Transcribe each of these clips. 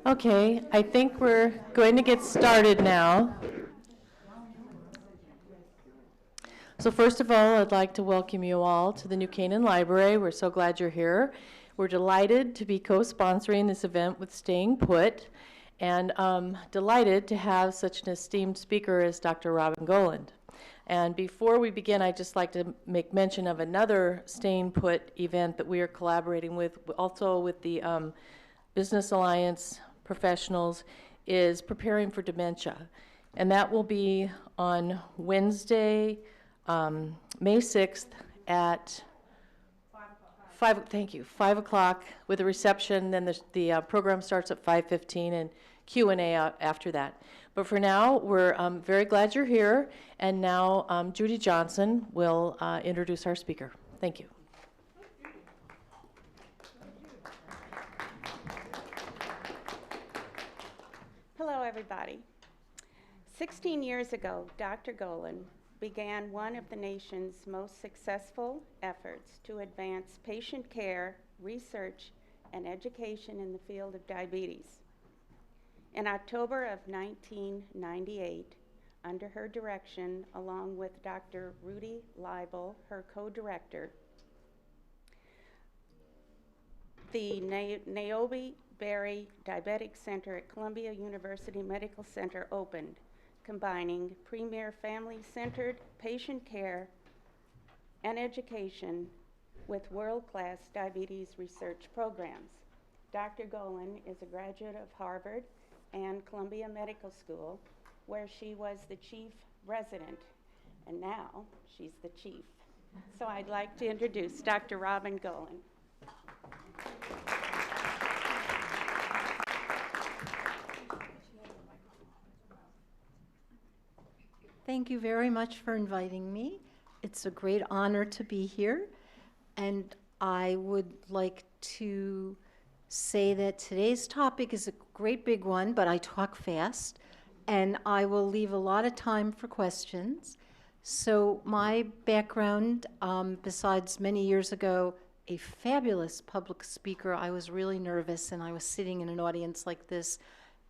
Okay, I think we're going to get started now. So first of all, I'd like to welcome you all to the New Canaan Library. We're so glad you're here. We're delighted to be co-sponsoring this event with Staying Put, and delighted to have such an esteemed speaker as Dr. Robin Goland. And before we begin, I'd just like to make mention of another Staying Put event that we are collaborating with, also with the Business Alliance Professionals, is Preparing for Dementia. And that will be on Wednesday, May 6th at 5 o'clock with a reception. Then the program starts at 5:15 and Q&A after that. But for now, we're very glad you're here. And now Judy Johnson will introduce our speaker. Thank you. Hello, everybody. 16 years ago, Dr. Goland began one of the nation's most successful efforts to advance patient care, research, and education in the field of diabetes. In October of 1998, under her direction, along with Dr. Rudy Leibel, her co-director, the Niobe Berry Diabetic Center at Columbia University Medical Center opened, combining premier family-centered patient care and education with world-class diabetes research programs. Dr. Goland is a graduate of Harvard and Columbia Medical School, where she was the chief resident, and now she's the chief. So I'd like to introduce Dr. Robin Goland. Thank you very much for inviting me. It's a great honor to be here. And I would like to say that today's topic is a great big one, but I talk fast, and I will leave a lot of time for questions. So my background, besides many years ago, a fabulous public speaker, I was really nervous, and I was sitting in an audience like this,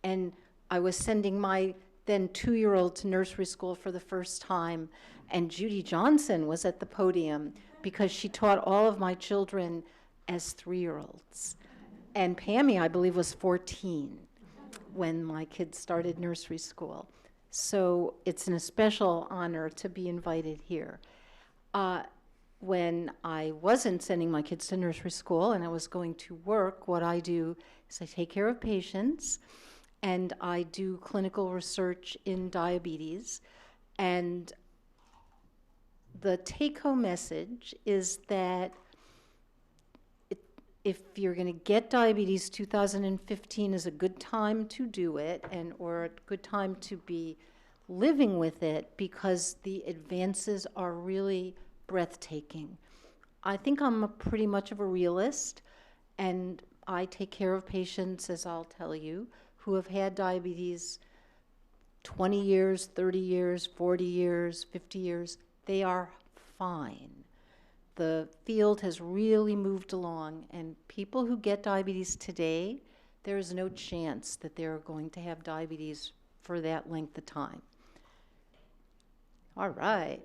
and I was sending my then 2-year-old to nursery school for the first time, and Judy Johnson was at the podium because she taught all of my children as 3-year-olds. And Pammy, I believe, was 14 when my kids started nursery school. So it's an especial honor to be invited here. When I wasn't sending my kids to nursery school and I was going to work, what I do is I take care of patients, and I do clinical research in diabetes. And the take-home message is that if you're going to get diabetes, 2015 is a good time to do it, or a good time to be living with it, because the advances are really breathtaking. I think I'm pretty much of a realist, and I take care of patients, as I'll tell you, who have had diabetes 20 years, 30 years, 40 years, 50 years. They are fine. The field has really moved along, and people who get diabetes today, there is no chance that they're going to have diabetes for that length of time. All right.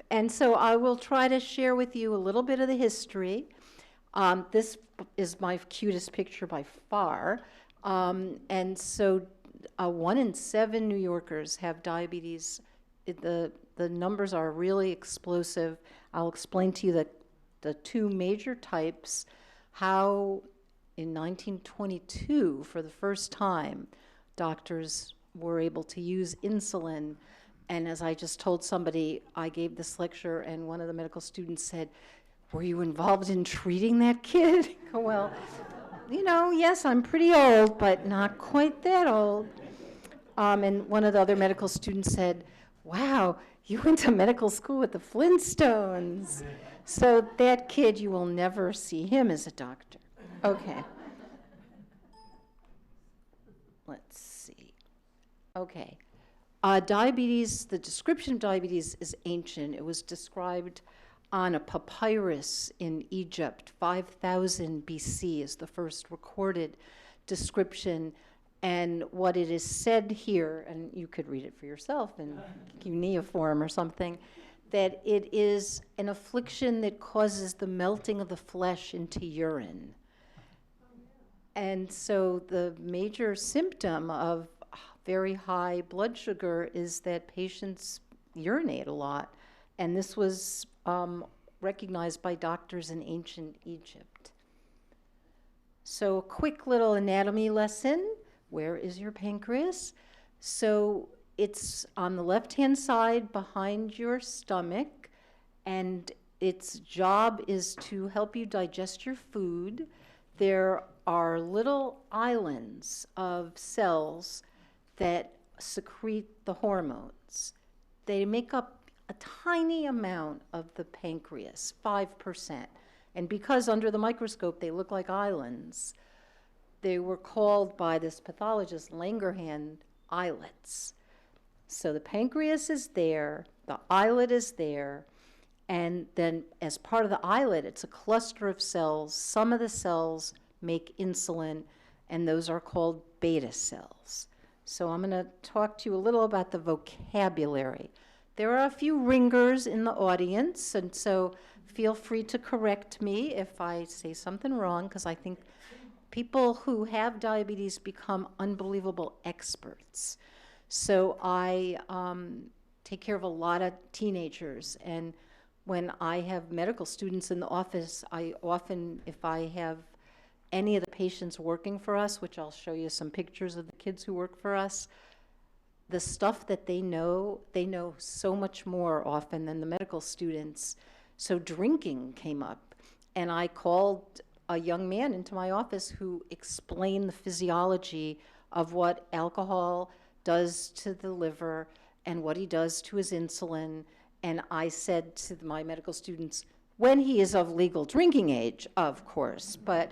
And so I will try to share with you a little bit of the history. This is my cutest picture by far. And so 1 in 7 New Yorkers have diabetes. The numbers are really explosive. I'll explain to you the 2 major types, how in 1922, for the first time, doctors were able to use insulin. And as I just told somebody, I gave this lecture, and one of the medical students said, "Were you involved in treating that kid?" Well, you know, yes, I'm pretty old, but not quite that old. And one of the other medical students said, "Wow, you went to medical school with the Flintstones." So that kid, you will never see him as a doctor. Okay. Let's see. Okay. Diabetes, the description of diabetes is ancient. It was described on a papyrus in Egypt. 5000 BC is the first recorded description. And what it is said here, and you could read it for yourself in cuneiform or something, that it is an affliction that causes the melting of the flesh into urine. And so the major symptom of very high blood sugar is that patients urinate a lot. And this was recognized by doctors in ancient Egypt. So a quick little anatomy lesson. Where is your pancreas? So it's on the left-hand side behind your stomach, and its job is to help you digest your food. There are little islands of cells that secrete the hormones. They make up a tiny amount of the pancreas, 5%. And because under the microscope they look like islands, they were called by this pathologist Langerhans islets. So the pancreas is there, the islet is there, and then as part of the islet, it's a cluster of cells. Some of the cells make insulin, and those are called beta cells. So I'm going to talk to you a little about the vocabulary. There are a few ringers in the audience, and so feel free to correct me if I say something wrong, because I think people who have diabetes become unbelievable experts. So I take care of a lot of teenagers, and when I have medical students in the office, I often, if I have any of the patients working for us, which I'll show you some pictures of the kids who work for us, the stuff that they know so much more often than the medical students. So drinking came up, and I called a young man into my office who explained the physiology of what alcohol does to the liver and what he does to his insulin. And I said to my medical students, when he is of legal drinking age, of course, but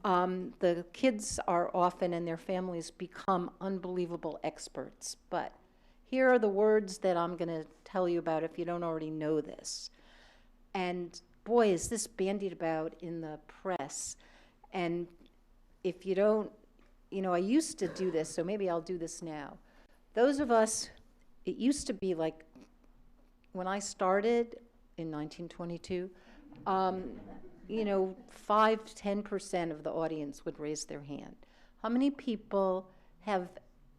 the kids are often, and their families become unbelievable experts. But here are the words that I'm going to tell you about if you don't already know this. And boy, is this bandied about in the press. And if you don't, I used to do this, so maybe I'll do this now. Those of us, it used to be like when I started in 1922, 5 to 10% of the audience would raise their hand. How many people have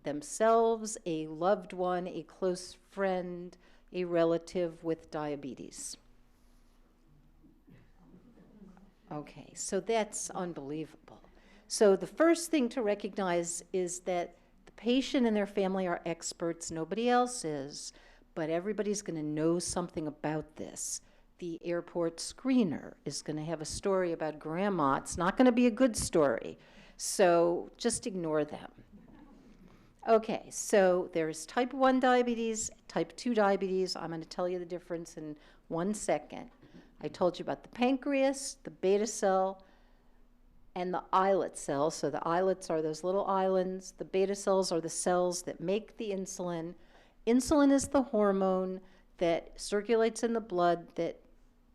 themselves, a loved one, a close friend, a relative with diabetes? Okay, so that's unbelievable. So the first thing to recognize is that the patient and their family are experts, nobody else is, but everybody's going to know something about this. The airport screener is going to have a story about grandma. It's not going to be a good story, so just ignore them. Okay, so there's type 1 diabetes, type 2 diabetes. I'm going to tell you the difference in 1 second. I told you about the pancreas, the beta cell, and the islet cell. So the islets are those little islands. The beta cells are the cells that make the insulin. Insulin is the hormone that circulates in the blood that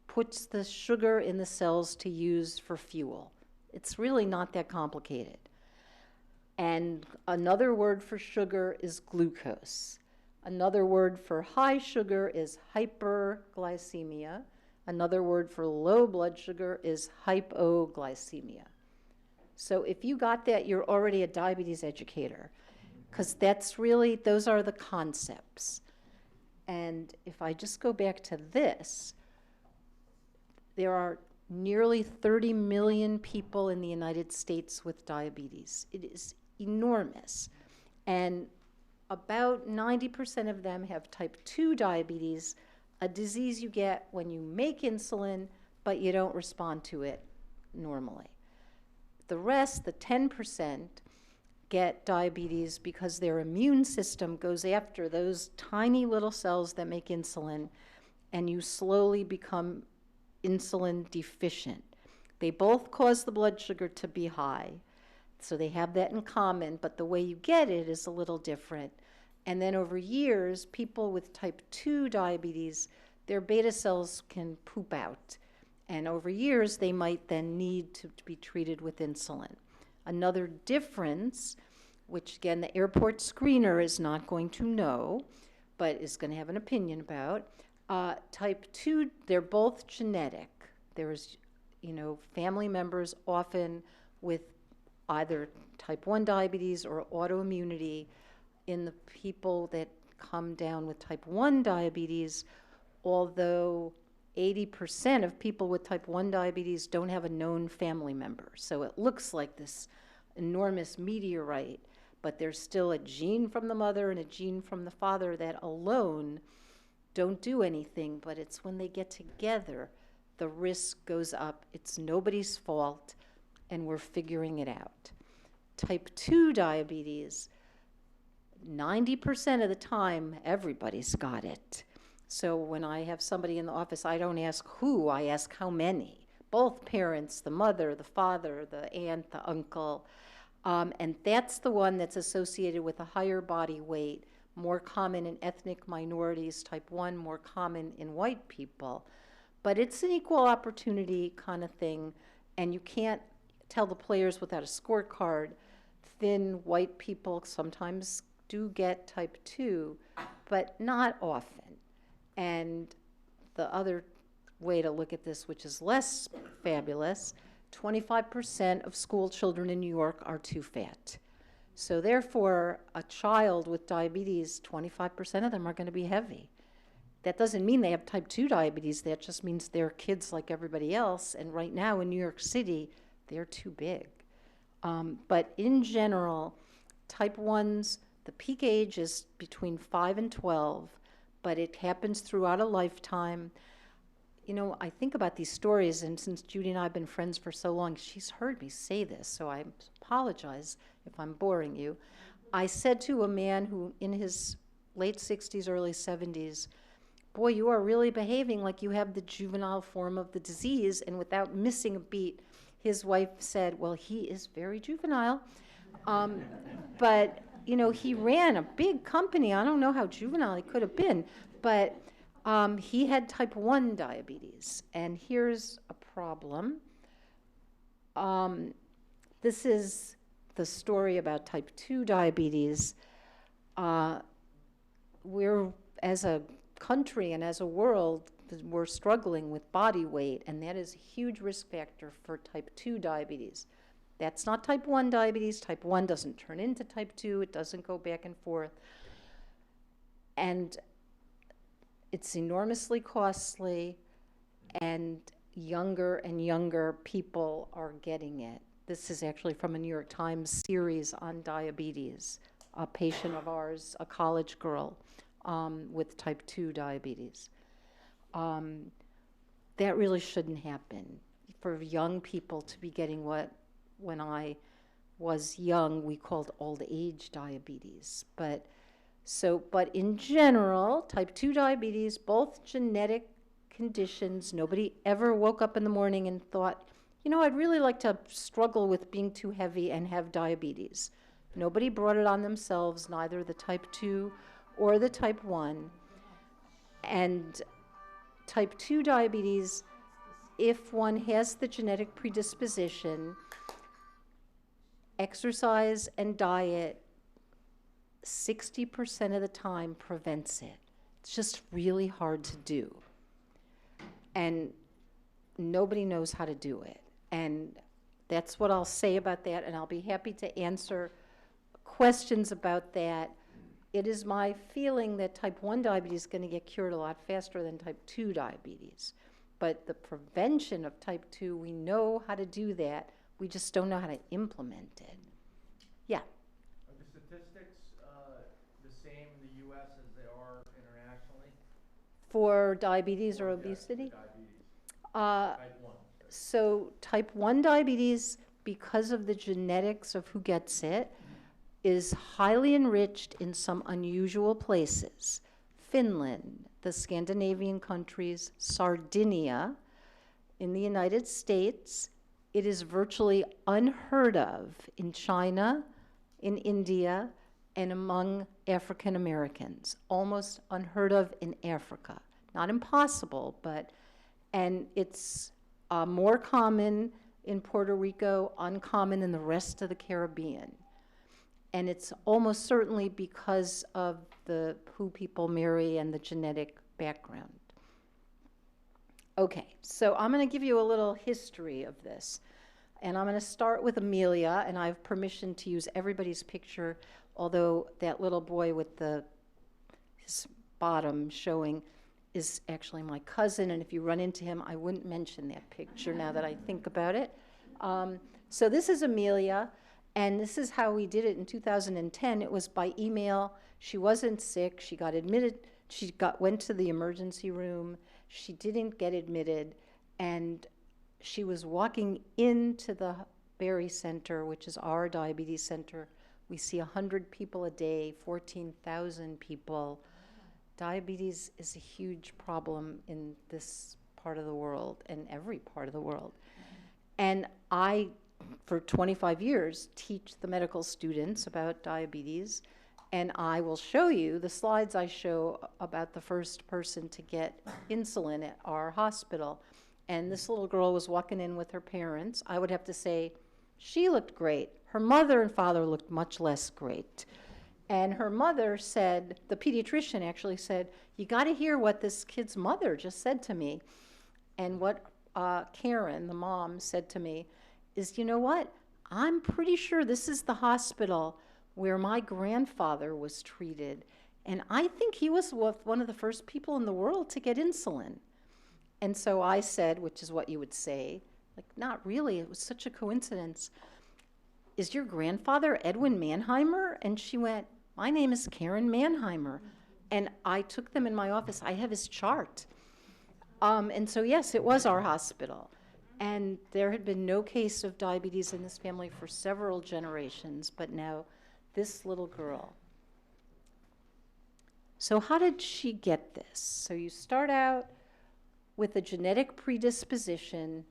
puts the sugar in the cells to use for fuel. It's really not that complicated. And another word for sugar is glucose. Another word for high sugar is hyperglycemia. Another word for low blood sugar is hypoglycemia. So if you got that, you're already a diabetes educator, because those are the concepts. And if I just go back to this, there are nearly 30 million people in the United States with diabetes. It is enormous. And about 90% of them have type 2 diabetes, a disease you get when you make insulin, but you don't respond to it normally. The rest, the 10%, get diabetes because their immune system goes after those tiny little cells that make insulin, and you slowly become insulin deficient. They both cause the blood sugar to be high, so they have that in common, but the way you get it is a little different. And then over years, people with type 2 diabetes their beta cells can poop out. And over years, they might then need to be treated with insulin. Another difference, which again, the airport screener is not going to know, but is going to have an opinion about, type 2, they're both genetic. There's, family members often with either type 1 diabetes or autoimmunity. In the people that come down with type 1 diabetes, although 80% of people with type 1 diabetes don't have a known family member. So it looks like this enormous meteorite, but there's still a gene from the mother and a gene from the father that alone don't do anything, but it's when they get together, the risk goes up. It's nobody's fault, and we're figuring it out. Type 2 diabetes, 90% of the time, everybody's got it. So when I have somebody in the office, I don't ask who, I ask how many. Both parents, the mother, the father, the aunt, the uncle. And that's the one that's associated with a higher body weight, more common in ethnic minorities, type 1, more common in white people. But it's an equal opportunity kind of thing, and you can't tell the players without a scorecard. Thin white people sometimes do get type 2, but not often. And the other way to look at this, which is less fabulous, 25% of school children in New York are too fat. So therefore, a child with diabetes, 25% of them are going to be heavy. That doesn't mean they have type 2 diabetes. That just means they're kids like everybody else. And right now in New York City, they're too big. But in general, type 1s, the peak age is between 5 and 12, but it happens throughout a lifetime. I think about these stories, and since Judy and I have been friends for so long, she's heard me say this, so I apologize if I'm boring you. I said to a man who, in his late 60s, early 70s, boy, you are really behaving like you have the juvenile form of the disease, and without missing a beat, his wife said, well, he is very juvenile. But, he ran a big company. I don't know how juvenile he could have been, but he had type 1 diabetes, and here's a problem. This is the story about type 2 diabetes. We're, as a country and as a world, we're struggling with body weight, and that is a huge risk factor for type 2 diabetes. That's not type 1 diabetes. Type 1 doesn't turn into type 2. It doesn't go back and forth. And it's enormously costly, and younger people are getting it. This is actually from a New York Times series on diabetes. A patient of ours, a college girl with type 2 diabetes. That really shouldn't happen. For young people to be getting what, when I was young, we called old age diabetes. But in general, type 2 diabetes, both genetic conditions. Nobody ever woke up in the morning and thought, I'd really like to struggle with being too heavy and have diabetes. Nobody brought it on themselves, neither the type 2 or the type 1. And type 2 diabetes, if one has the genetic predisposition, exercise and diet 60% of the time prevents it. It's just really hard to do. And nobody knows how to do it. And that's what I'll say about that, and I'll be happy to answer questions about that. It is my feeling that type 1 diabetes is going to get cured a lot faster than type 2 diabetes. But the prevention of type 2, we know how to do that. We just don't know how to implement it. Yeah. Are the statistics the same in the U.S. as they are internationally? For diabetes or obesity? Diabetes. Type 1. So type 1 diabetes, because of the genetics of who gets it, is highly enriched in some unusual places. Finland, the Scandinavian countries, Sardinia, in the United States. It is virtually unheard of in China, in India, and among African Americans. Almost unheard of in Africa. not impossible, and it's more common in Puerto Rico, uncommon in the rest of the Caribbean. And it's almost certainly because of who people marry and the genetic background. Okay, so I'm going to give you a little history of this. And I'm going to start with Amelia, and I have permission to use everybody's picture, although that little boy with his bottom showing is actually my cousin, and if you run into him, I wouldn't mention that picture now that I think about it. So this is Amelia, and this is how we did it in 2010. It was by email. She wasn't sick. She got admitted. Went to the emergency room. She didn't get admitted, and she was walking into the Berry Center, which is our diabetes center. We see 100 people a day, 14,000 people. Diabetes is a huge problem in this part of the world and every part of the world. And I, for 25 years, teach the medical students about diabetes. And I will show you the slides I show about the first person to get insulin at our hospital. And this little girl was walking in with her parents. I would have to say, she looked great. Her mother and father looked much less great. And her mother said, the pediatrician actually said, you got to hear what this kid's mother just said to me. And what Karen, the mom, said to me is, you know what? I'm pretty sure this is the hospital where my grandfather was treated. And I think he was one of the first people in the world to get insulin. And so I said, which is what you would say, like, not really, it was such a coincidence. Is your grandfather Edwin Mannheimer? And she went, my name is Karen Mannheimer. And I took them in my office. I have his chart. And so, yes, it was our hospital. And there had been no case of diabetes in this family for several generations, but now this little girl. So how did she get this? So you start out with a genetic predisposition,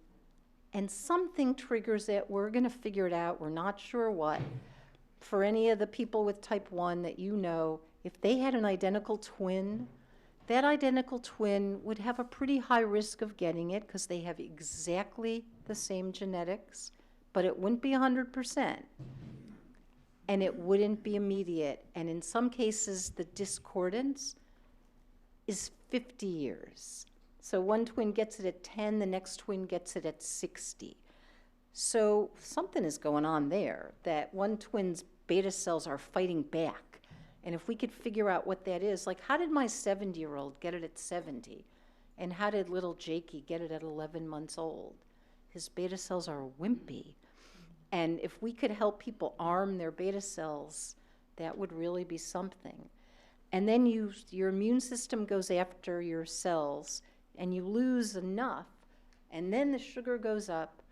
and something triggers it. We're going to figure it out. We're not sure what. For any of the people with type 1 that you know, if they had an identical twin, that identical twin would have a pretty high risk of getting it because they have exactly the same genetics, but it wouldn't be 100%. And it wouldn't be immediate. And in some cases, the discordance is 50 years. So one twin gets it at 10, the next twin gets it at 60. So something is going on there, that one twin's beta cells are fighting back. And if we could figure out what that is, like how did my 70-year-old get it at 70? And how did little Jakey get it at 11 months old? His beta cells are wimpy. And if we could help people arm their beta cells, that would really be something. And then your immune system goes after your cells, and you lose enough, and then the sugar goes up,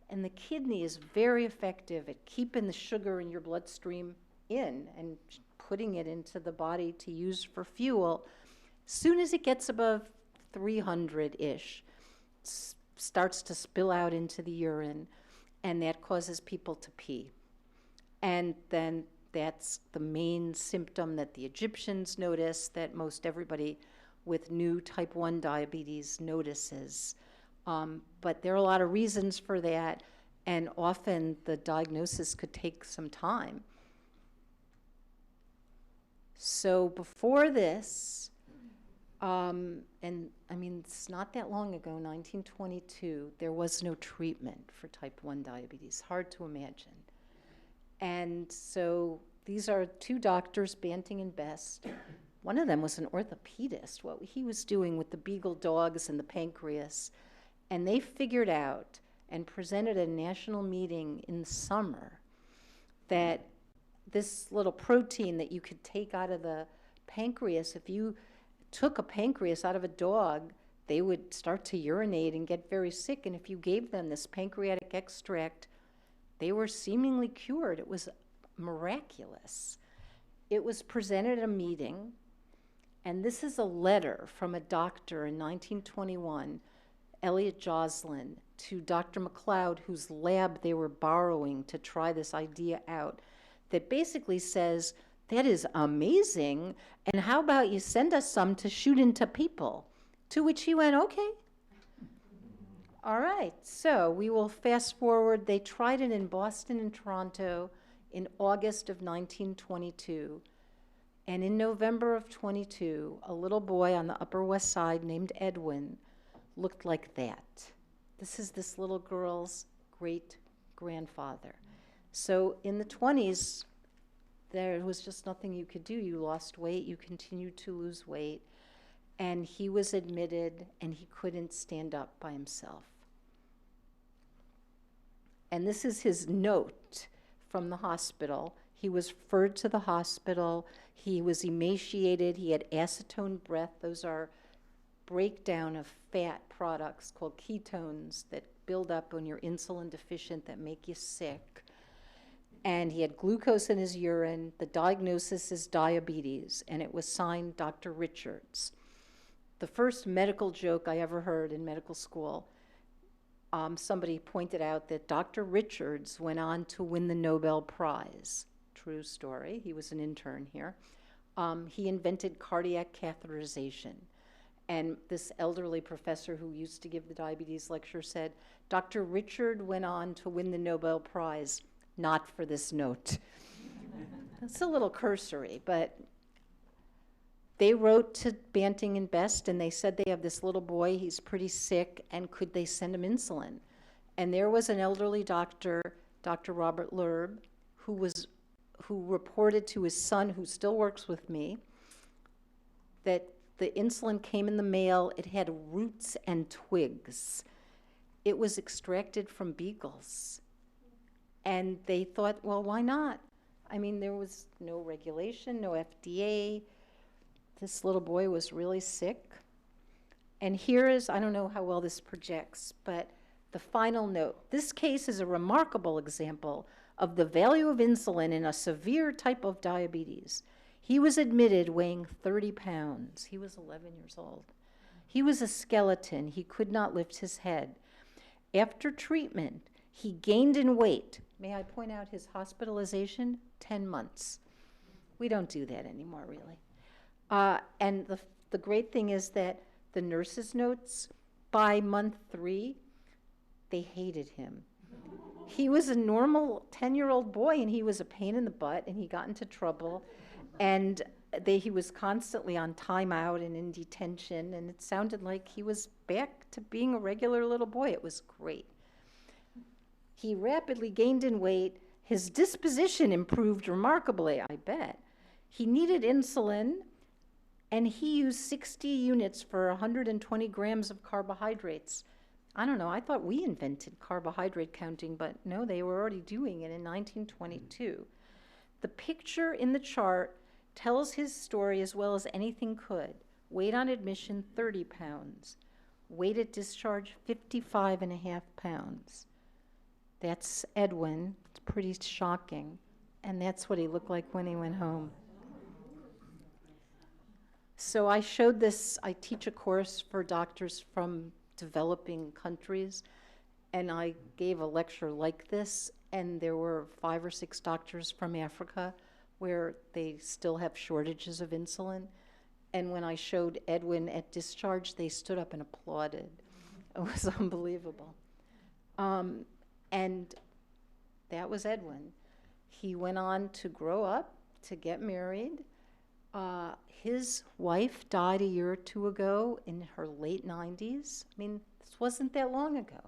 and the kidney is very effective at keeping the sugar in your bloodstream in and putting it into the body to use for fuel. Soon as it gets above 300-ish, starts to spill out into the urine, and that causes people to pee. And then that's the main symptom that the Egyptians noticed, that most everybody with new type 1 diabetes notices. But there are a lot of reasons for that, and often the diagnosis could take some time. So before this, and I mean, it's not that long ago, 1922, there was no treatment for type 1 diabetes. Hard to imagine. And so these are two doctors, Banting and Best. One of them was an orthopedist, what he was doing with the beagle dogs and the pancreas. And they figured out and presented at a national meeting in the summer that this little protein that you could take out of the pancreas, if you took a pancreas out of a dog, they would start to urinate and get very sick. And if you gave them this pancreatic extract, they were seemingly cured. It was miraculous. It was presented at a meeting, and this is a letter from a doctor in 1921, Elliot Joslin, to Dr. McLeod, whose lab they were borrowing to try this idea out, that basically says, that is amazing, and how about you send us some to shoot into people? To which he went, okay. All right, so we will fast forward. They tried it in Boston and Toronto in August of 1922. And in November of 22, a little boy on the Upper West Side named Edwin looked like that. This is this little girl's great-grandfather. So in the 20s, there was just nothing you could do. You lost weight, you continued to lose weight, and he was admitted, and he couldn't stand up by himself. And this is his note from the hospital. He was referred to the hospital. He was emaciated. He had acetone breath. Those are breakdown of fat products called ketones that build up when you're insulin deficient that make you sick. And he had glucose in his urine. The diagnosis is diabetes, and it was signed Dr. Richards. The first medical joke I ever heard in medical school, somebody pointed out that Dr. Richards went on to win the Nobel Prize. True story. He was an intern here. He invented cardiac catheterization. And this elderly professor who used to give the diabetes lecture said, Dr. Richard went on to win the Nobel Prize, not for this note. It's a little cursory, but they wrote to Banting and Best, and they said they have this little boy, he's pretty sick, and could they send him insulin? And there was an elderly doctor, Dr. Robert Lerb, who reported to his son, who still works with me, that the insulin came in the mail. It had roots and twigs. It was extracted from beagles. And they thought, well, why not? I mean, there was no regulation, no FDA. This little boy was really sick. And here is, I don't know how well this projects, but the final note. This case is a remarkable example of the value of insulin in a severe type of diabetes. He was admitted weighing 30 pounds. He was 11 years old. He was a skeleton. He could not lift his head. After treatment, he gained in weight. May I point out his hospitalization? 10 months. We don't do that anymore, really. And the great thing is that the nurses' notes, by month 3, they hated him. He was a normal 10-year-old boy, and he was a pain in the butt, and he got into trouble. And he was constantly on timeout and in detention, and it sounded like he was back to being a regular little boy. It was great. He rapidly gained in weight. His disposition improved remarkably, I bet. He needed insulin, and he used 60 units for 120 grams of carbohydrates. I don't know, I thought we invented carbohydrate counting, but no, they were already doing it in 1922. The picture in the chart tells his story as well as anything could. Weight on admission, 30 pounds. Weight at discharge, 55.5 pounds. That's Edwin. It's pretty shocking. And that's what he looked like when he went home. So I showed this. I teach a course for doctors from developing countries, and I gave a lecture like this, and there were 5 or 6 doctors from Africa where they still have shortages of insulin. And when I showed Edwin at discharge, they stood up and applauded. It was unbelievable. And that was Edwin. He went on to grow up, to get married. His wife died a year or 2 ago in her late 90s. I mean, this wasn't that long ago.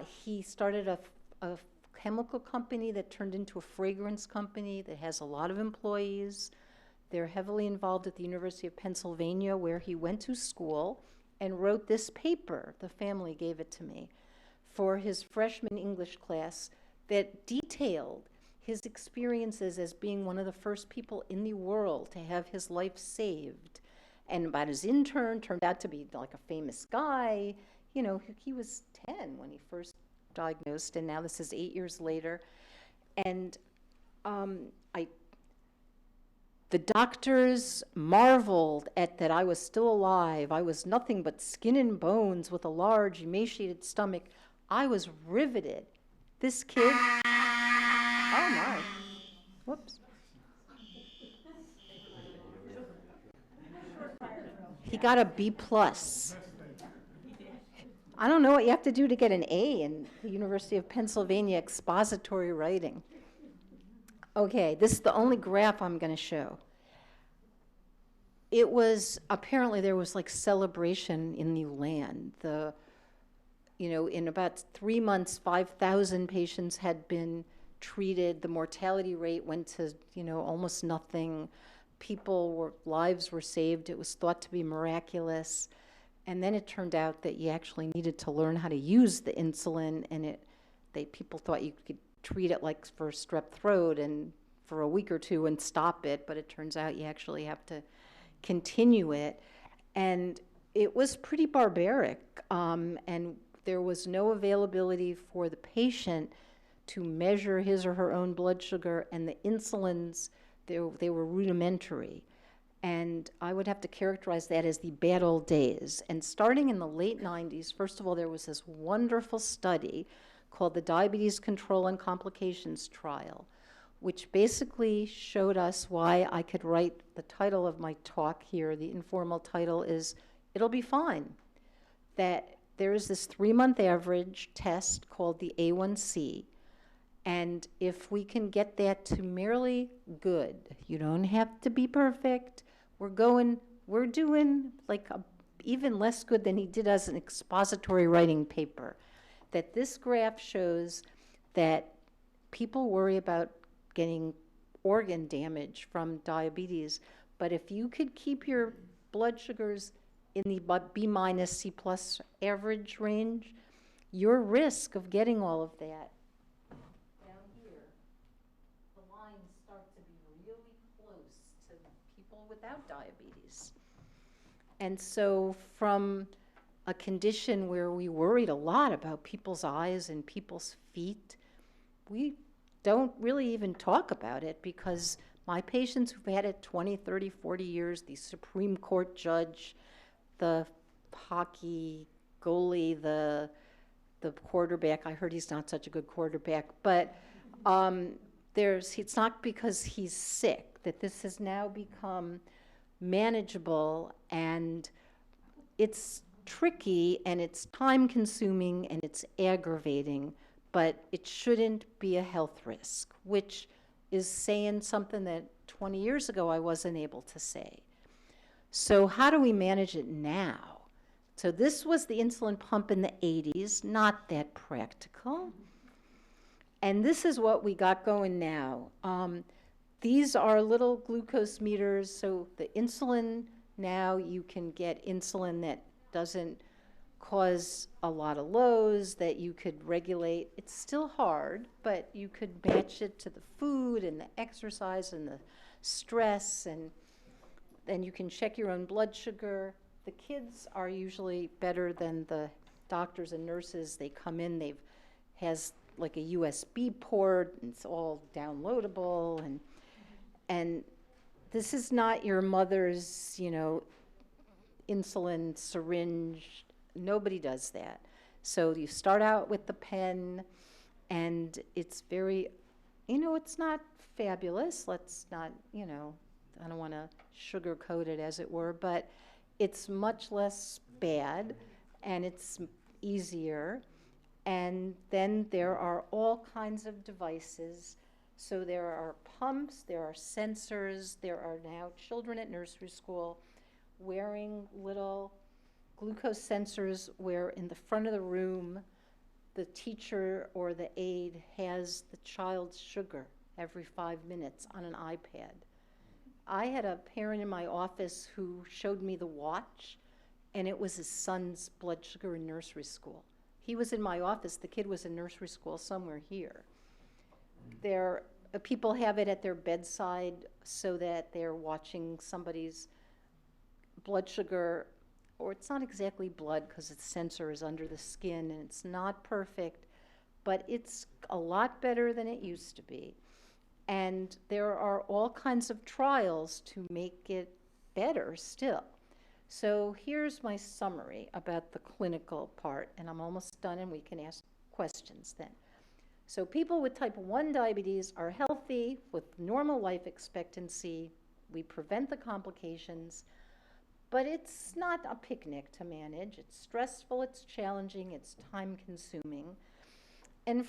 He started a chemical company that turned into a fragrance company that has a lot of employees. They're heavily involved at the University of Pennsylvania, where he went to school and wrote this paper. The family gave it to me for his freshman English class that detailed his experiences as being one of the first people in the world to have his life saved. And about his intern, turned out to be like a famous guy. You know, he was 10 when he first diagnosed, and now this is 8 years later. And the doctors marveled at that I was still alive. I was nothing but skin and bones with a large, emaciated stomach. I was riveted. This kid, oh my, whoops. He got a B plus. I don't know what you have to do to get an A in the University of Pennsylvania expository writing. Okay, this is the only graph I'm going to show. It was, apparently there was like celebration in the land. In about 3 months, 5,000 patients had been treated. The mortality rate went to, almost nothing. Lives were saved. It was thought to be miraculous. And then it turned out that you actually needed to learn how to use the insulin, and people thought you could treat it like for strep throat and for a week or two and stop it, but it turns out you actually have to continue it. And it was pretty barbaric, and there was no availability for the patient to measure his or her own blood sugar, and the insulins, they were rudimentary. And I would have to characterize that as the bad old days. And starting in the late 90s, first of all, there was this wonderful study called the Diabetes Control and Complications Trial, which basically showed us why I could write the title of my talk here. The informal title is, "It'll Be Fine." That there is this 3-month average test called the A1C. And if we can get that to merely good, you don't have to be perfect. We're doing like even less good than he did as an expository writing paper. That this graph shows that people worry about getting organ damage from diabetes, but if you could keep your blood sugars in the B minus, C plus average range, your risk of getting all of that down here, the lines start to be really close to people without diabetes. And so from a condition where we worried a lot about people's eyes and people's feet, we don't really even talk about it, because my patients who've had it 20, 30, 40 years, the Supreme Court judge, the hockey goalie, the quarterback, I heard he's not such a good quarterback, but it's not because he's sick, that this has now become manageable, and it's tricky and it's time consuming and it's aggravating, but it shouldn't be a health risk, which is saying something that 20 years ago I wasn't able to say. So how do we manage it now? So this was the insulin pump in the 80s, not that practical. And this is what we got going now. These are little glucose meters. So the insulin, now you can get insulin that doesn't cause a lot of lows, that you could regulate. It's still hard, but you could match it to the food and the exercise and the stress, and then you can check your own blood sugar. The kids are usually better than the doctors and nurses. They come in, has like a USB port, and it's all downloadable, and this is not your mother's, insulin syringe. Nobody does that. So you start out with the pen, and it's very, it's not fabulous. Let's not, I don't want to sugarcoat it, as it were, but it's much less bad, and it's easier. And then there are all kinds of devices. So there are pumps, there are sensors, there are now children at nursery school wearing little glucose sensors where in the front of the room, the teacher or the aide has the child's sugar every 5 minutes on an iPad. I had a parent in my office who showed me the watch, and it was his son's blood sugar in nursery school. He was in my office. The kid was in nursery school somewhere here. People have it at their bedside so that they're watching somebody's blood sugar, or it's not exactly blood because its sensor is under the skin and it's not perfect, but it's a lot better than it used to be. And there are all kinds of trials to make it better still. So here's my summary about the clinical part, and I'm almost done and we can ask questions then. So people with type 1 diabetes are healthy with normal life expectancy. We prevent the complications, but it's not a picnic to manage. It's stressful, it's challenging, it's time consuming. And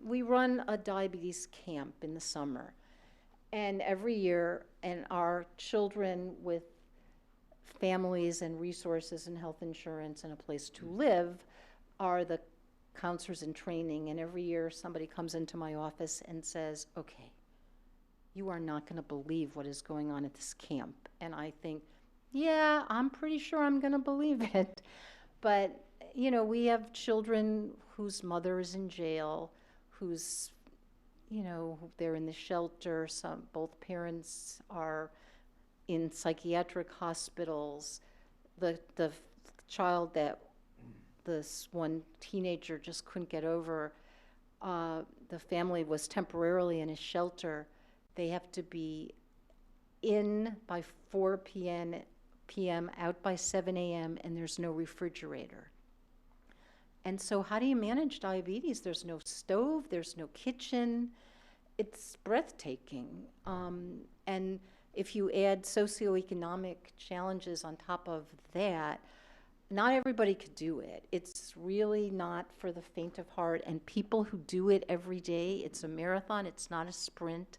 we run a diabetes camp in the summer. And every year, and our children with families and resources and health insurance and a place to live are the counselors in training. And every year somebody comes into my office and says, okay, you are not going to believe what is going on at this camp. And I think, yeah, I'm pretty sure I'm going to believe it. But, you know, we have children whose mother is in jail, whose, you know, they're in the shelter. Both parents are in psychiatric hospitals. The child that this one teenager just couldn't get over, the family was temporarily in a shelter. They have to be in by 4 p.m., out by 7 a.m., and there's no refrigerator. And so how do you manage diabetes? There's no stove, there's no kitchen. It's breathtaking. And if you add socioeconomic challenges on top of that, not everybody could do it. It's really not for the faint of heart. And people who do it every day, it's a marathon, it's not a sprint.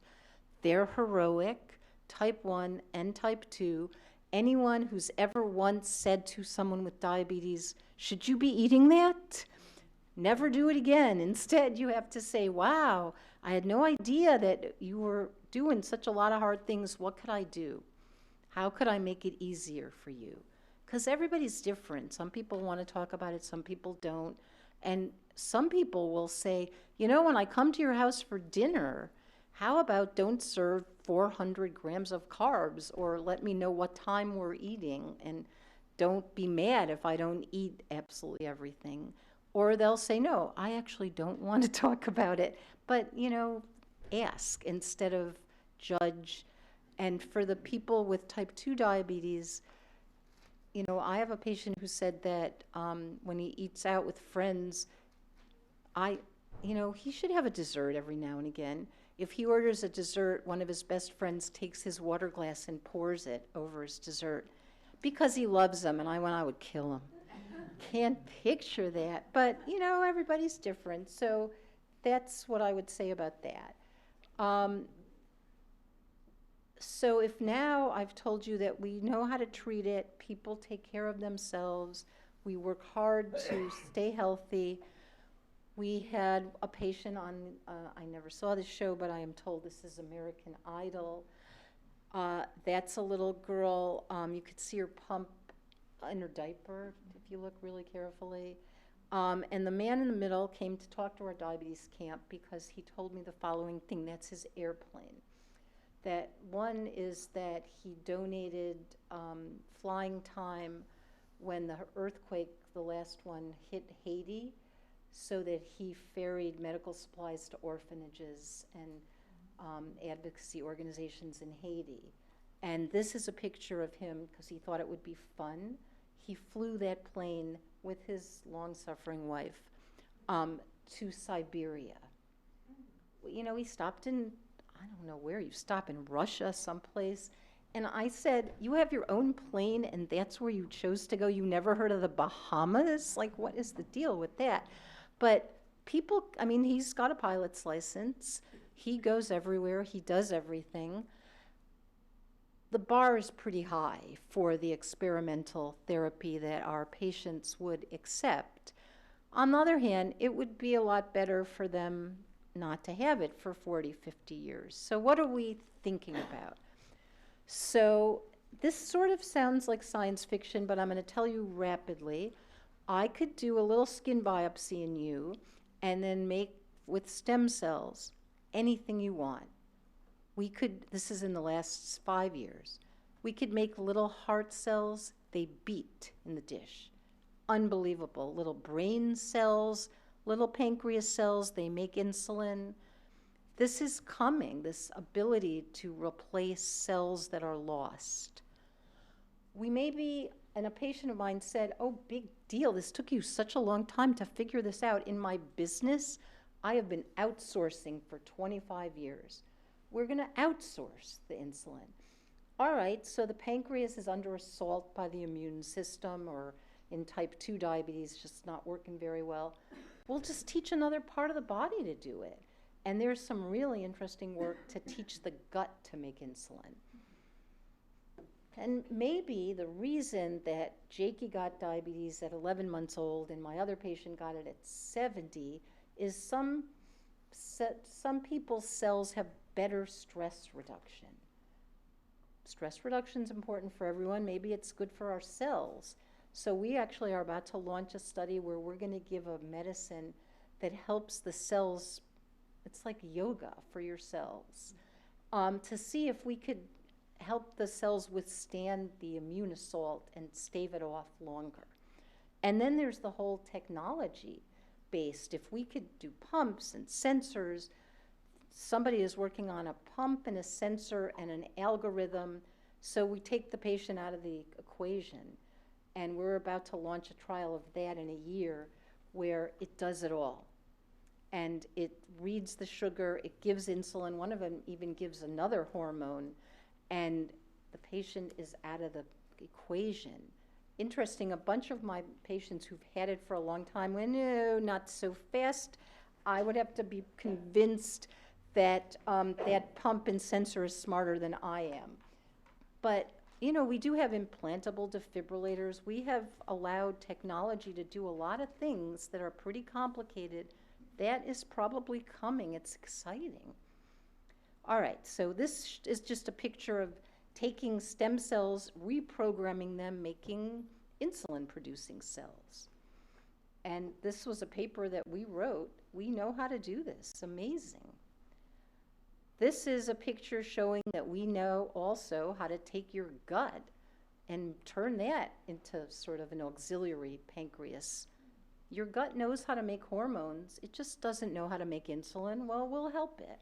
They're heroic, type 1 and type 2. Anyone who's ever once said to someone with diabetes, should you be eating that? Never do it again. Instead, you have to say, wow, I had no idea that you were doing such a lot of hard things. What could I do? How could I make it easier for you? Because everybody's different. Some people want to talk about it, some people don't. And some people will say, you know, when I come to your house for dinner, how about don't serve 400 grams of carbs, or let me know what time we're eating, and don't be mad if I don't eat absolutely everything. Or they'll say, no, I actually don't want to talk about it, but, you know, ask instead of judge. And for the people with type 2 diabetes, you know, I have a patient who said that when he eats out with friends, you know, he should have a dessert every now and again. If he orders a dessert, one of his best friends takes his water glass and pours it over his dessert because he loves them, and I would kill him. Can't picture that, but, you know, everybody's different, so that's what I would say about that. So if now I've told you that we know how to treat it, people take care of themselves, we work hard to stay healthy. We had a patient on, I never saw this show, but I am told this is American Idol. That's a little girl, you could see her pump in her diaper, if you look really carefully. And the man in the middle came to talk to our diabetes camp because he told me the following thing, that's his airplane. That one is that he donated flying time when the earthquake, the last one, hit Haiti, so that he ferried medical supplies to orphanages and advocacy organizations in Haiti. And this is a picture of him because he thought it would be fun. He flew that plane with his long-suffering wife to Siberia. You know, he stopped in, I don't know where, you stop in Russia someplace. And I said, you have your own plane and that's where you chose to go? You never heard of the Bahamas? Like, what is the deal with that? But people, I mean, he's got a pilot's license. He goes everywhere. He does everything. The bar is pretty high for the experimental therapy that our patients would accept. On the other hand, it would be a lot better for them not to have it for 40, 50 years. So what are we thinking about? So this sort of sounds like science fiction, but I'm going to tell you rapidly. I could do a little skin biopsy in you and then make with stem cells anything you want. We could, this is in the last 5 years, we could make little heart cells, they beat in the dish. Unbelievable. Little brain cells, little pancreas cells, they make insulin. This is coming, this ability to replace cells that are lost. We may be, and a patient of mine said, oh, big deal, this took you such a long time to figure this out. In my business, I have been outsourcing for 25 years. We're going to outsource the insulin. All right, so the pancreas is under assault by the immune system, or in type 2 diabetes, just not working very well. We'll just teach another part of the body to do it. And there's some really interesting work to teach the gut to make insulin. And maybe the reason that Jakey got diabetes at 11 months old and my other patient got it at 70 is some people's cells have better stress reduction. Stress reduction is important for everyone. Maybe it's good for our cells. So we actually are about to launch a study where we're going to give a medicine that helps the cells. It's like yoga for your cells, to see if we could help the cells withstand the immune assault and stave it off longer. And then there's the whole technology based. If we could do pumps and sensors, somebody is working on a pump and a sensor and an algorithm, so we take the patient out of the equation. And we're about to launch a trial of that in a year where it does it all. And it reads the sugar, it gives insulin, one of them even gives another hormone, and the patient is out of the equation. Interesting, a bunch of my patients who've had it for a long time went, no, not so fast. I would have to be convinced that that pump and sensor is smarter than I am. But, you know, we do have implantable defibrillators. We have allowed technology to do a lot of things that are pretty complicated. That is probably coming. It's exciting. All right, so this is just a picture of taking stem cells, reprogramming them, making insulin-producing cells. And this was a paper that we wrote. We know how to do this. Amazing. This is a picture showing that we know also how to take your gut and turn that into sort of an auxiliary pancreas. Your gut knows how to make hormones. It just doesn't know how to make insulin. Well, we'll help it.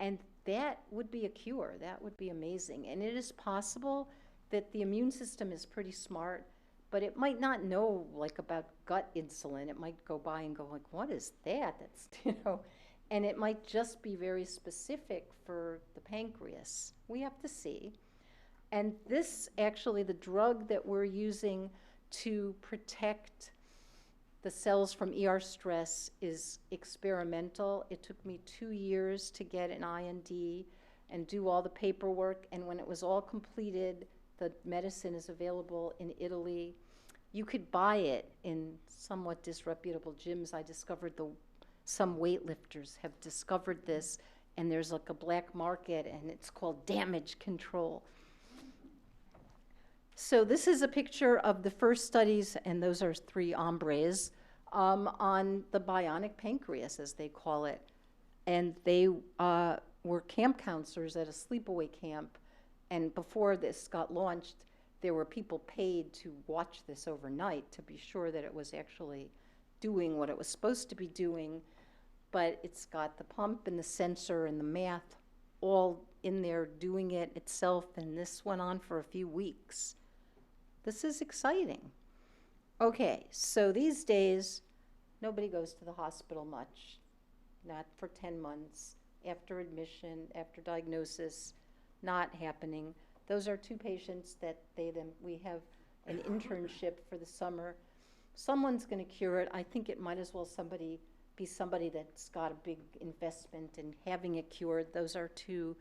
And that would be a cure. That would be amazing. And it is possible that the immune system is pretty smart, but it might not know like about gut insulin. It might go by and go like, what is that? That's, you know, and it might just be very specific for the pancreas. We have to see. And this actually, the drug that we're using to protect the cells from ER stress is experimental. It took me 2 years to get an IND and do all the paperwork. And when it was all completed, the medicine is available in Italy. You could buy it in somewhat disreputable gyms. I discovered some weightlifters have discovered this, and there's like a black market, and it's called damage control. So this is a picture of the first studies, and those are 3 hombres, on the bionic pancreas, as they call it. And they were camp counselors at a sleepaway camp, and before this got launched, there were people paid to watch this overnight to be sure that it was actually doing what it was supposed to be doing. But it's got the pump and the sensor and the math all in there doing it itself, and this went on for a few weeks. This is exciting. Okay, so these days, nobody goes to the hospital much, not for 10 months, after admission, after diagnosis, not happening. Those are 2 patients that we have an internship for the summer. Someone's going to cure it. I think it might as well be somebody that's got a big investment in having it cured. Those are 2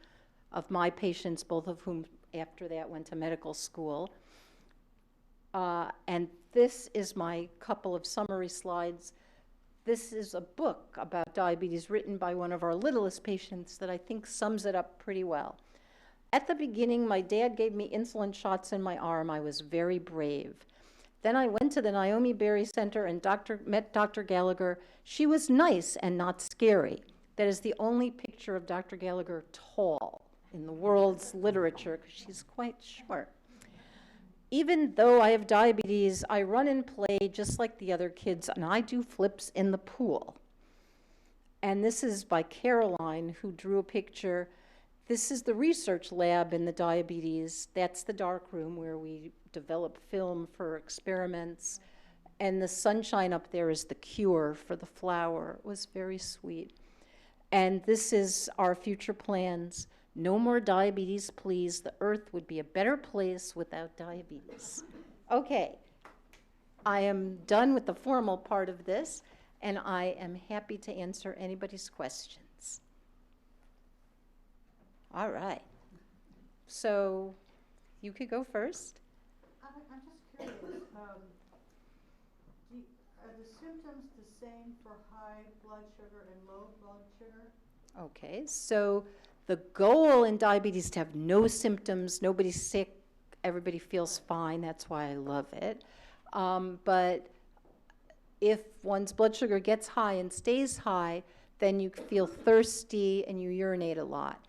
of my patients, both of whom after that went to medical school. And this is my couple of summary slides. This is a book about diabetes written by one of our littlest patients that I think sums it up pretty well. At the beginning, my dad gave me insulin shots in my arm. I was very brave. Then I went to the Naomi Berry Center and met Dr. Gallagher. She was nice and not scary. That is the only picture of Dr. Gallagher tall in the world's literature, because she's quite short. Even though I have diabetes, I run and play just like the other kids, and I do flips in the pool. And this is by Caroline, who drew a picture. This is the research lab in the diabetes. That's the dark room where we develop film for experiments. And the sunshine up there is the cure for the flower. It was very sweet. And this is our future plans. No more diabetes, please. The earth would be a better place without diabetes. Okay, I am done with the formal part of this, and I am happy to answer anybody's questions. All right. So you could go first. I'm just curious, are the symptoms the same for high blood sugar and low blood sugar? Okay, so the goal in diabetes is to have no symptoms, nobody's sick, everybody feels fine. That's why I love it. But if one's blood sugar gets high and stays high, then you feel thirsty and you urinate a lot.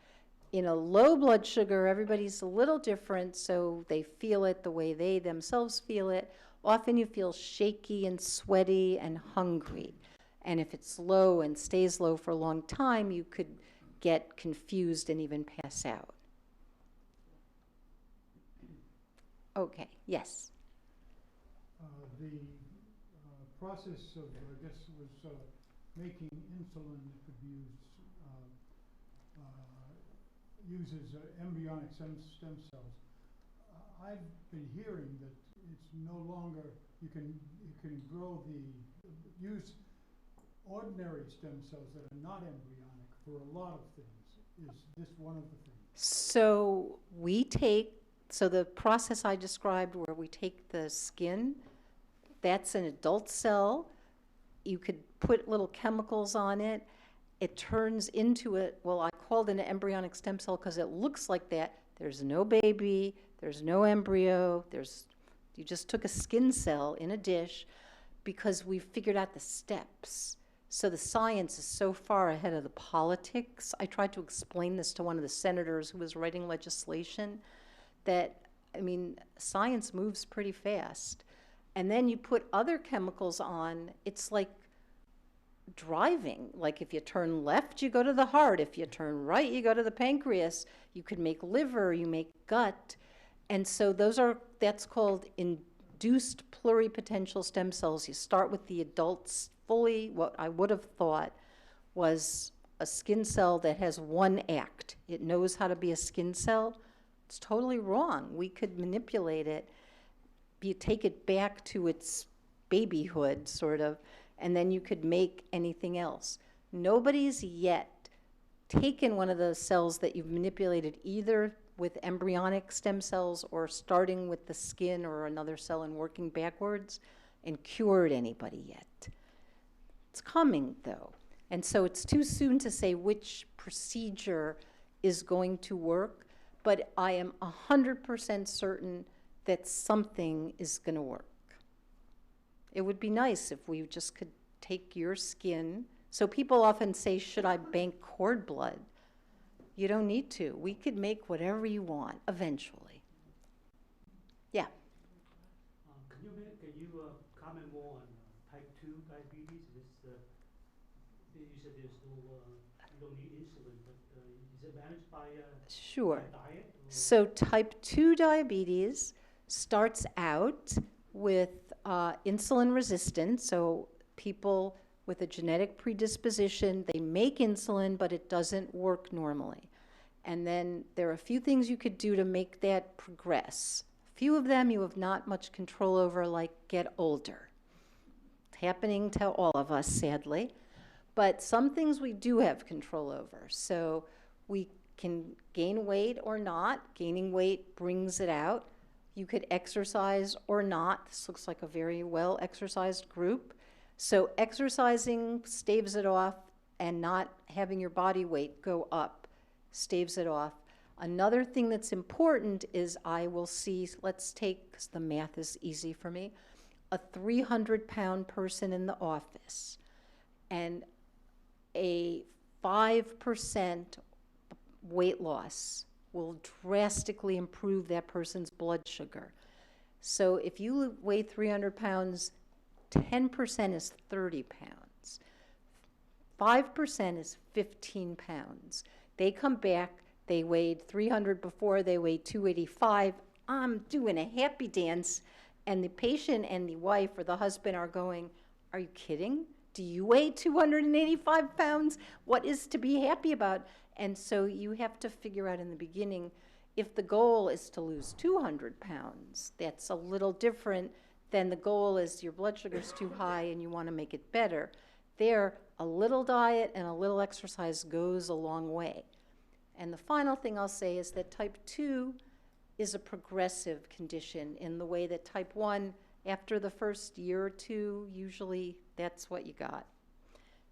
In a low blood sugar, everybody's a little different, so they feel it the way they themselves feel it. Often you feel shaky and sweaty and hungry. And if it's low and stays low for a long time, you could get confused and even pass out. Okay, yes. The process of, I guess, was making insulin that could be used, uses embryonic stem cells. I've been hearing that it's no longer, you can use ordinary stem cells that are not embryonic for a lot of things. Is this one of the things? So the process I described where we take the skin, that's an adult cell. You could put little chemicals on it. It turns into I called it an embryonic stem cell because it looks like that. There's no baby, there's no embryo, you just took a skin cell in a dish because we figured out the steps. So the science is so far ahead of the politics. I tried to explain this to one of the senators who was writing legislation that, science moves pretty fast. And then you put other chemicals on, it's like driving. Like if you turn left, you go to the heart. If you turn right, you go to the pancreas. You could make liver, you make gut. And so that's called induced pluripotential stem cells. You start with the adults fully, what I would have thought was a skin cell that has one act. It knows how to be a skin cell. It's totally wrong. We could manipulate it. You take it back to its babyhood, sort of, and then you could make anything else. Nobody's yet taken one of those cells that you've manipulated either with embryonic stem cells or starting with the skin or another cell and working backwards and cured anybody yet. It's coming, though. And so it's too soon to say which procedure is going to work, but I am 100% certain that something is going to work. It would be nice if we just could take your skin. So people often say, should I bank cord blood? You don't need to. We could make whatever you want eventually. Yeah. Can you comment more on type 2 diabetes? You said there's no, you don't need insulin, but is it managed by Sure. by diet? So type 2 diabetes starts out with insulin resistance. So people with a genetic predisposition, they make insulin, but it doesn't work normally. And then there are a few things you could do to make that progress. A few of them you have not much control over, like get older. It's happening to all of us, sadly. But some things we do have control over. So we can gain weight or not. Gaining weight brings it out. You could exercise or not. This looks like a very well-exercised group. So exercising staves it off, and not having your body weight go up staves it off. Another thing that's important is I will see, let's take, because the math is easy for me, a 300-pound person in the office, and a 5% weight loss will drastically improve that person's blood sugar. So if you weigh 300 pounds, 10% is 30 pounds. 5% is 15 pounds. They come back, they weighed 300 before, they weighed 285. I'm doing a happy dance. And the patient and the wife or the husband are going, are you kidding? do you weigh 285 pounds? What is to be happy about? And so you have to figure out in the beginning, if the goal is to lose 200 pounds, that's a little different than the goal is your blood sugar's too high and you want to make it better. There, a little diet and a little exercise goes a long way. And the final thing I'll say is that type 2 is a progressive condition in the way that type 1, after the first year or two, usually that's what you got.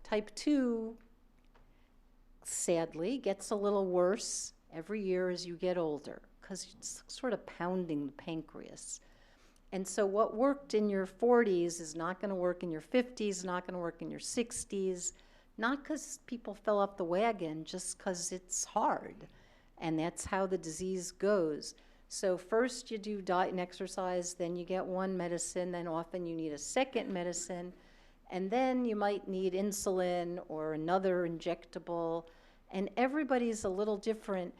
Type 2, sadly, gets a little worse every year as you get older because it's sort of pounding the pancreas. And so what worked in your 40s is not going to work in your 50s, not going to work in your 60s, not because people fell off the wagon, just because it's hard. And that's how the disease goes. So first you do diet and exercise, then you get one medicine, then often you need a second medicine, and then you might need insulin or another injectable, and everybody's a little different.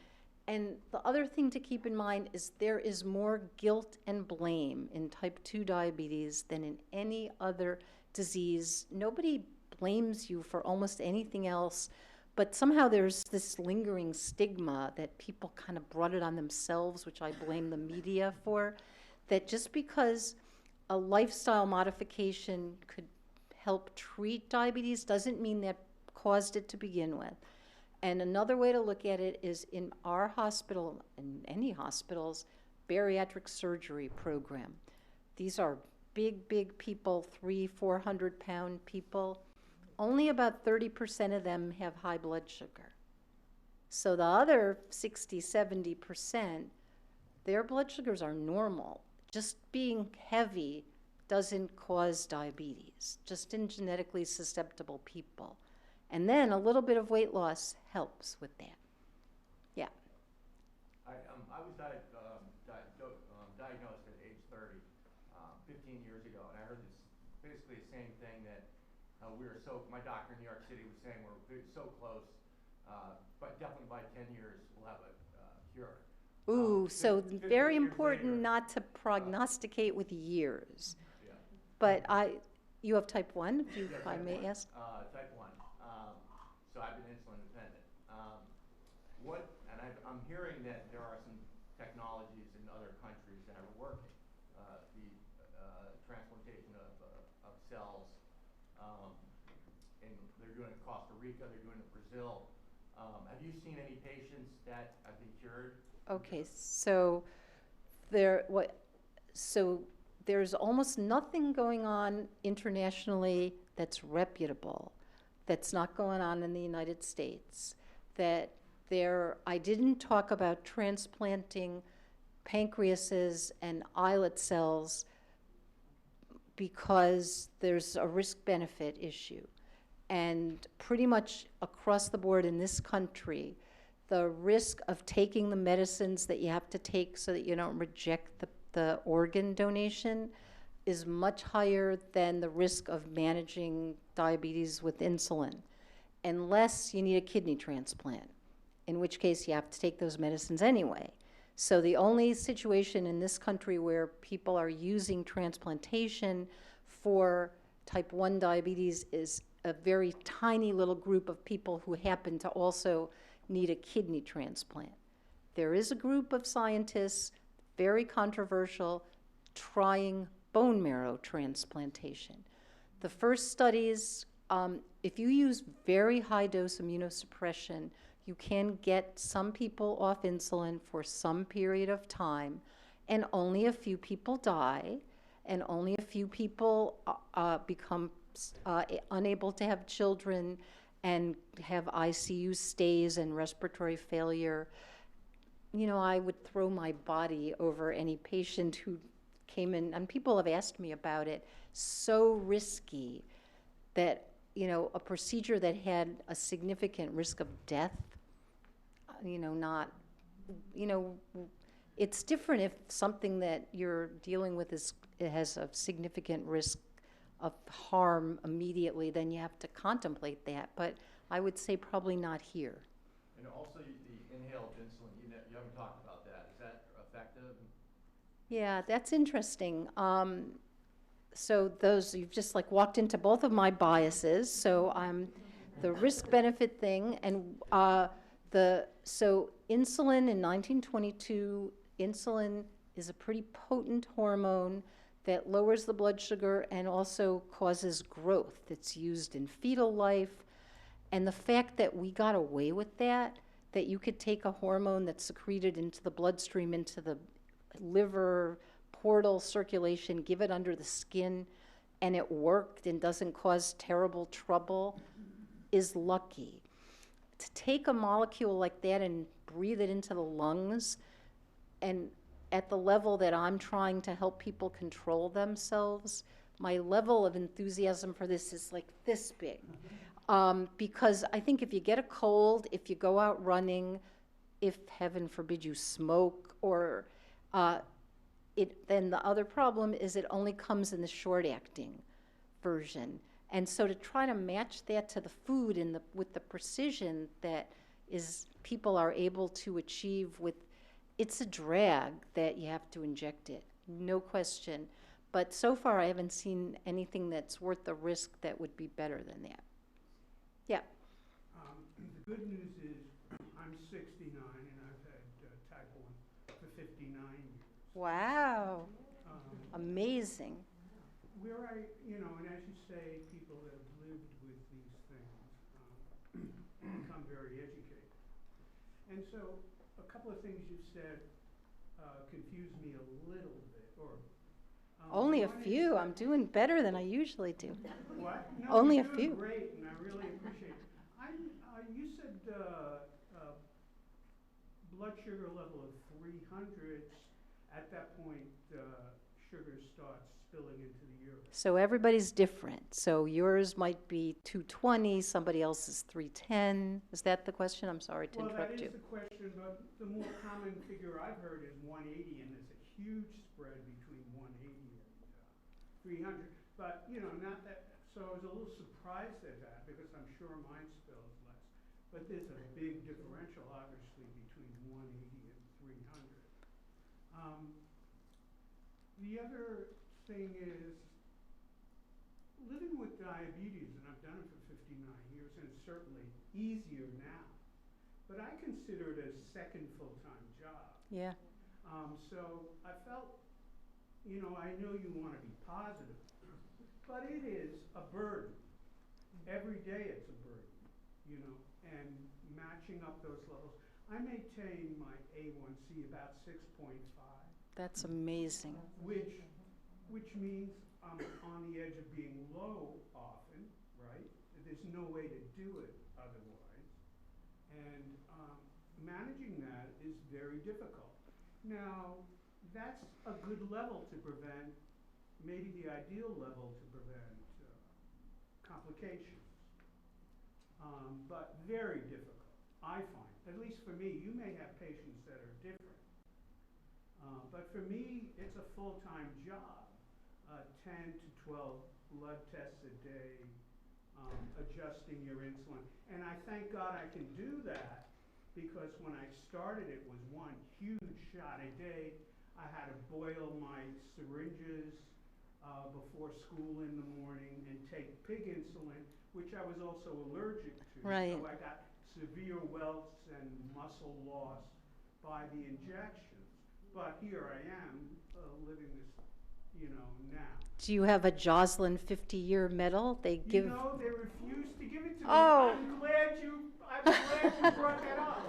And the other thing to keep in mind is there is more guilt and blame in type 2 diabetes than in any other disease. Nobody blames you for almost anything else, but somehow there's this lingering stigma that people kind of brought it on themselves, which I blame the media for, that just because a lifestyle modification could help treat diabetes doesn't mean that caused it to begin with. And another way to look at it is in our hospital, in any hospitals, bariatric surgery program. These are big, big people, 300-400 pound people. Only about 30% of them have high blood sugar. So the other 60-70%, their blood sugars are normal. Just being heavy doesn't cause diabetes, just in genetically susceptible people. And then a little bit of weight loss helps with that. Yeah. I was diagnosed at age 30, 15 years ago, and I heard this basically the same thing that my doctor in New York City was saying we're so close, but definitely by 10 years we'll have a cure. Ooh, so 15 very years important later, not to prognosticate with years. yeah. But you have type 1, if I may ask? Type 1. So I've been insulin dependent. I'm hearing that there are some technologies in other countries that are working. The transplantation of cells, and they're doing it in Costa Rica, they're doing it in Brazil. Have you seen any patients that have been cured? Okay, so there's almost nothing going on internationally that's reputable, that's not going on in the United States. I didn't talk about transplanting pancreases and islet cells because there's a risk-benefit issue. And pretty much across the board in this country, the risk of taking the medicines that you have to take so that you don't reject the organ donation is much higher than the risk of managing diabetes with insulin, unless you need a kidney transplant, in which case you have to take those medicines anyway. So the only situation in this country where people are using transplantation for type 1 diabetes is a very tiny little group of people who happen to also need a kidney transplant. There is a group of scientists, very controversial, trying bone marrow transplantation. The first studies, if you use very high dose immunosuppression, you can get some people off insulin for some period of time, and only a few people die, and only a few people become unable to have children and have ICU stays and respiratory failure. You know, I would throw my body over any patient who came in, and people have asked me about it, so risky that, you know, a procedure that had a significant risk of death, it's different if something that you're dealing with it has a significant risk of harm immediately, then you have to contemplate that. But I would say probably not here. And also the inhaled insulin, you haven't talked about that. Is that effective? Yeah, that's interesting. so those, you've just like walked into both of my biases. So I'm the risk-benefit thing, and so insulin in 1922, insulin is a pretty potent hormone that lowers the blood sugar and also causes growth. It's used in fetal life. And the fact that we got away with that you could take a hormone that's secreted into the bloodstream, into the liver, portal circulation, give it under the skin, and it worked and doesn't cause terrible trouble, is lucky. To take a molecule like that and breathe it into the lungs, and at the level that I'm trying to help people control themselves, my level of enthusiasm for this is like this big. Because I think if you get a cold, if you go out running, if heaven forbid you smoke, or then the other problem is it only comes in the short-acting version. And so to try to match that to the food with the precision that people are able to achieve with, it's a drag that you have to inject it, no question. But so far I haven't seen anything that's worth the risk that would be better than that. Yeah. The good news is I'm 69 and I've had type 1 for 59 years. Wow. Amazing. Where and as you say, people that have lived with these things become very educated. And so a couple of things you've said confuse me a little bit. Only a few. I'm doing better than I usually do. What? No, Only you're a doing few. Great, and I really appreciate it. You said blood sugar level of 300. At that point, sugar starts spilling into the urine. So everybody's different. So yours might be 220, somebody else is 310. Is that the question? I'm sorry to interrupt you. Well, that is the question, but the more common figure I've heard is 180, and there's a huge spread between 180 and 300. But, not that, so I was a little surprised at that because I'm sure mine spills less. But there's a big differential, obviously, between 180 and 300. The other thing is, living with diabetes, and I've done it for 59 years, and it's certainly easier now, but I consider it a second full-time job. Yeah. So I felt, I know you want to be positive, but it is a burden. Every day it's a burden, and matching up those levels. I maintain my A1C about 6.5. That's amazing. Which means I'm on the edge of being low often, right? There's no way to do it otherwise. And managing that is very difficult. Now, that's a good level to prevent, maybe the ideal level to prevent complications. But very difficult, I find. At least for me, you may have patients that are different. But for me, it's a full-time job. 10 to 12 blood tests a day, adjusting your insulin. And I thank God I can do that because when I started, it was one huge shot a day. I had to boil my syringes before school in the morning and take pig insulin, which I was also allergic to. Right. So I got severe welts and muscle loss by the injections. But here I am living this, now. Do you have a Joslin 50-year medal? They give. They refused to give it to me. Oh. I'm glad you brought that up.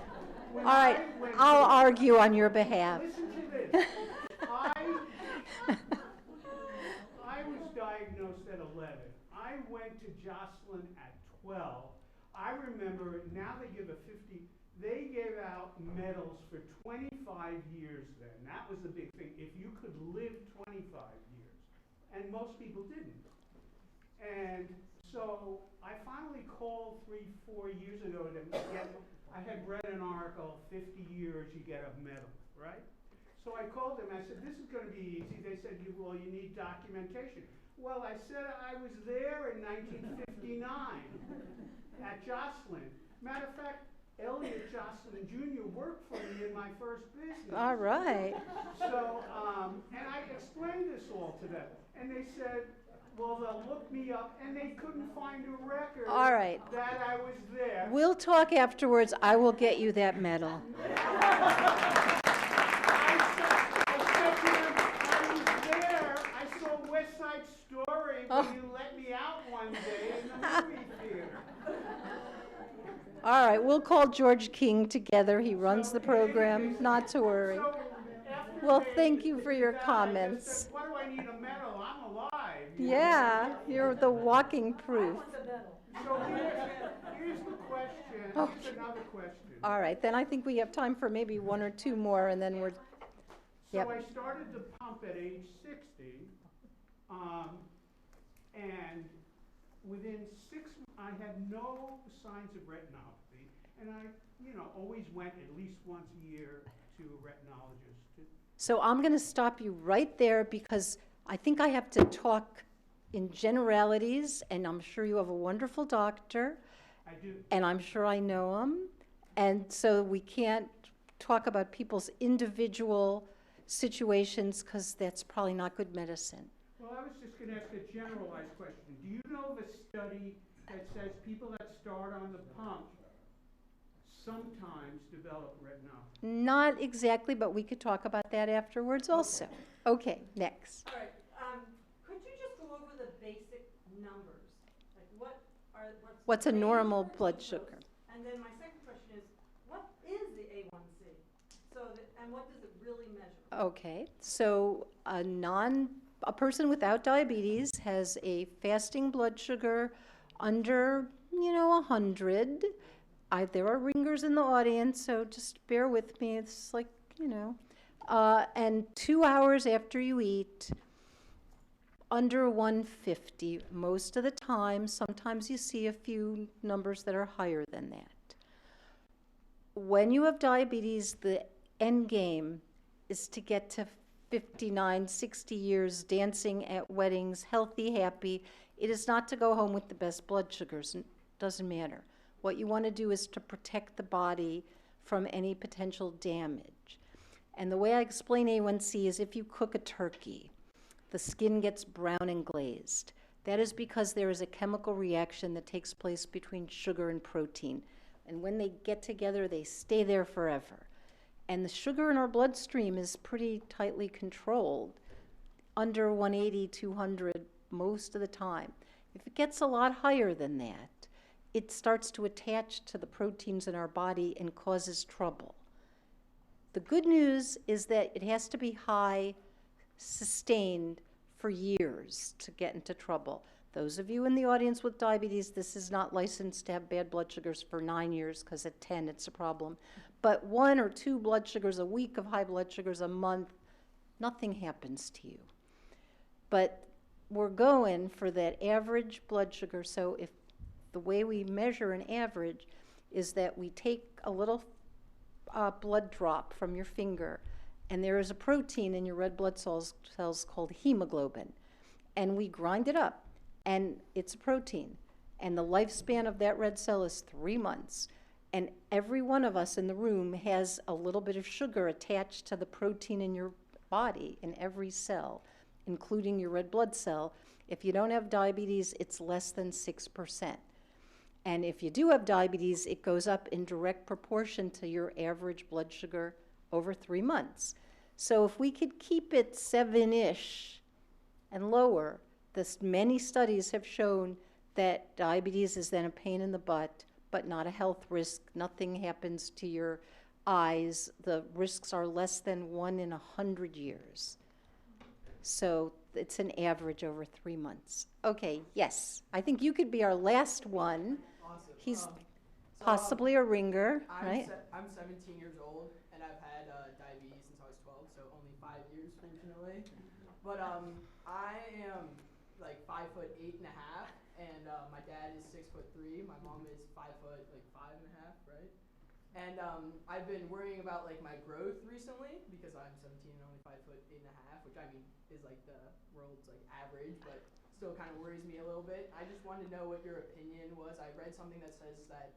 All right, I'll argue on your behalf. Listen to this. I was diagnosed at 11. I went to Joslin at 12. I remember, now they give a 50, they gave out medals for 25 years then. That was the big thing. If you could live 25 years. And most people didn't. And so I finally called 3-4 years ago to get, I had read an article, 50 years you get a medal, right? So I called them, I said, this is going to be easy. They said, well, you need documentation. Well, I said I was there in 1959 at Joslin. Matter of fact, Elliot Jocelyn Jr. worked for me in my first business. All right. So, and I explained this all to them, and they said, well, they'll look me up, and they couldn't find a record All right. that I was there. We'll talk afterwards. I will get you that medal. I saw West Side Story when you let me out one day in the movie theater. All right, we'll call George King together. He runs the program. Not to worry. So after Well, they thank you for your died, I comments. said, what do I need a medal? I'm alive. you know? Yeah, you're the walking proof. So here's the question. Oh. Here's another question. All right, then I think we have time for maybe one or two more, and then we're, So yep. I started to pump at age 60, and within I had no signs of retinopathy, and I, always went at least once a year to a retinologist. So I'm going to stop you right there because I think I have to talk in generalities, and I'm sure you have a wonderful doctor, I do. and I'm sure I know him, and so we can't talk about people's individual situations because that's probably not good medicine. Well, I was just going to ask a generalized question. Do you know the study that says people that start on the pump sometimes develop retinopathy? Not exactly, but we could talk about that afterwards also. Okay, next. All right, could you just go over the basic numbers? Like What's a the range normal for blood glucose? sugar? And then my second question is, what is the A1C? And what does it really measure? Okay, so a person without diabetes has a fasting blood sugar under, 100. There are ringers in the audience, so just bear with me. It's like, and 2 hours after you eat, under 150 most of the time. Sometimes you see a few numbers that are higher than that. When you have diabetes, the end game is to get to 59, 60 years dancing at weddings, healthy, happy. It is not to go home with the best blood sugars. It doesn't matter. What you want to do is to protect the body from any potential damage. And the way I explain A1C is if you cook a turkey, the skin gets brown and glazed. That is because there is a chemical reaction that takes place between sugar and protein. And when they get together, they stay there forever. And the sugar in our bloodstream is pretty tightly controlled, under 180, 200 most of the time. If it gets a lot higher than that, it starts to attach to the proteins in our body and causes trouble. The good news is that it has to be high, sustained for years to get into trouble. Those of you in the audience with diabetes, this is not licensed to have bad blood sugars for 9 years because at 10 it's a problem. But 1 or 2 blood sugars a week of high blood sugars a month, nothing happens to you. But we're going for that average blood sugar. So if the way we measure an average is that we take a little blood drop from your finger, and there is a protein in your red blood cells called hemoglobin, and we grind it up, and it's a protein, and the lifespan of that red cell is 3 months, and every one of us in the room has a little bit of sugar attached to the protein in your body in every cell, including your red blood cell. If you don't have diabetes, it's less than 6%. And if you do have diabetes, it goes up in direct proportion to your average blood sugar over 3 months. So if we could keep it 7-ish and lower, many studies have shown that diabetes is then a pain in the butt, but not a health risk. Nothing happens to your eyes. The risks are less than 1 in 100 years. So it's an average over 3 months. Okay, yes. I think you could be our last one. Awesome. He's possibly a ringer, right? I'm 17 years old, and I've had diabetes since I was 12, so only 5 years, fortunately. But I am like 5'8.5", and my dad is 6'3". My mom is 5'5", right? And I've been worrying about like my growth recently because I'm 17 and only 5'8.5", which I mean is like the world's like average, but still kind of worries me a little bit. I just wanted to know what your opinion was. I read something that says that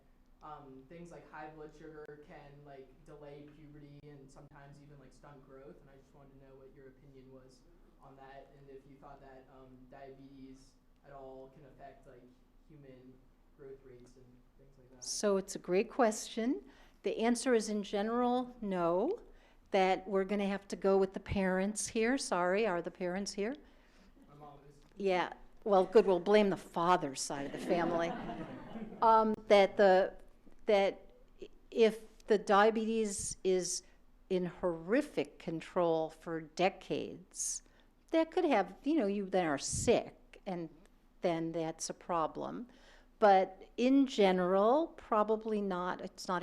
things like high blood sugar can like delay puberty and sometimes even like stunt growth. And I just wanted to know what your opinion was on that, and if you thought that diabetes at all can affect like human growth rates and things like that. So it's a great question. The answer is in general, no. That we're going to have to go with the parents here. Sorry, are the parents here? My mom is. Yeah. Well, good. We'll blame the father's side of the family. That if the diabetes is in horrific control for decades, that could have, you then are sick, and then that's a problem. But in general, probably not. It's not a